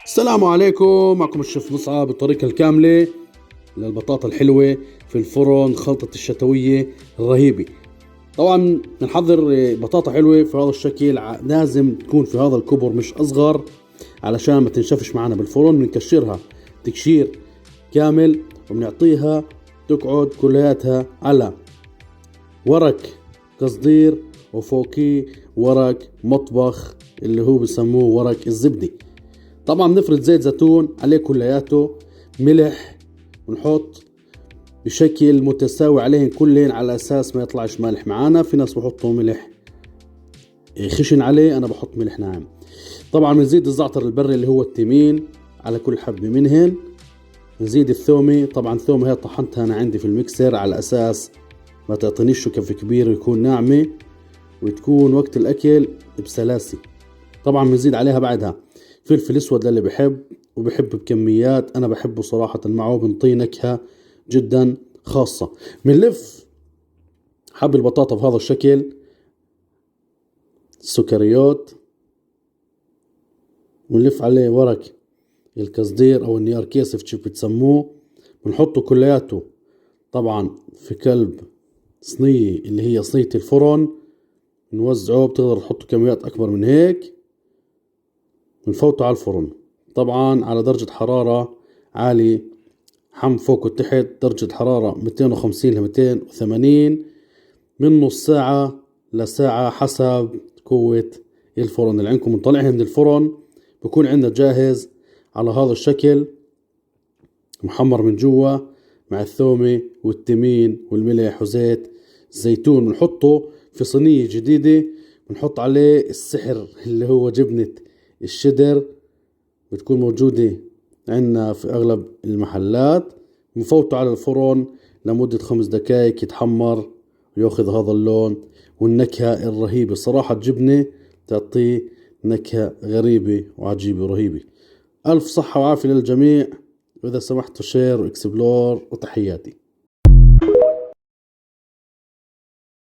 السلام عليكم، معكم الشيف مصعب بالطريقة الكاملة للبطاطا الحلوة في الفرن، خلطة الشتوية الرهيبة. طبعا بنحضر بطاطا حلوة في هذا الشكل، لازم تكون في هذا الكبر مش أصغر علشان ما تنشفش معنا بالفرن. بنكشرها تكشير كامل وبنعطيها تقعد كلياتها على ورق قصدير وفوقيه ورق مطبخ اللي هو بسموه ورق الزبدة. طبعا بنفرد زيت زيتون عليه كلياته، ملح، ونحط بشكل متساوي عليهن كلهن على اساس ما يطلعش مالح معانا. في ناس بحطوا ملح خشن عليه، انا بحط ملح ناعم. طبعا بنزيد الزعتر البري اللي هو التمين على كل حبة منهن. نزيد الثومة، طبعا الثومة هي طحنتها انا عندي في الميكسر على اساس ما تعطينيش كف كبير ويكون ناعمة وتكون وقت الاكل بسلاسة. طبعا بنزيد عليها بعدها فلفل اسود للي بحب، وبحب بكميات، انا بحبه صراحة معه بنطي نكهة جدا خاصة. بنلف حب البطاطا بهذا الشكل السكريات، ونلف عليه ورق القصدير او النيار كيسف شو بتسموه، بنحطه كلياته طبعا في قلب صينية اللي هي صينية الفرن. نوزعه، بتقدر تحطوا كميات اكبر من هيك. بنفوته على الفرن طبعا على درجة حرارة عالية، حم فوق وتحت، درجة حرارة 250 ل 280 من نص ساعة لساعة حسب قوة الفرن اللي عندكم. نطلعها من الفرن بكون عندنا جاهز على هذا الشكل، محمر من جوا مع الثومة والتمين والملح وزيت الزيتون. بنحطه في صينية جديدة، بنحط عليه السحر اللي هو جبنة الشدر، بتكون موجودة عندنا في أغلب المحلات. بنفوته على الفرن لمدة 5 دقائق يتحمر ويأخذ هذا اللون والنكهة الرهيبة. صراحة الجبنة تعطيه نكهة غريبة وعجيبة ورهيبة. ألف صحة وعافية للجميع، وإذا سمحتوا شير وإكسبلور، وتحياتي.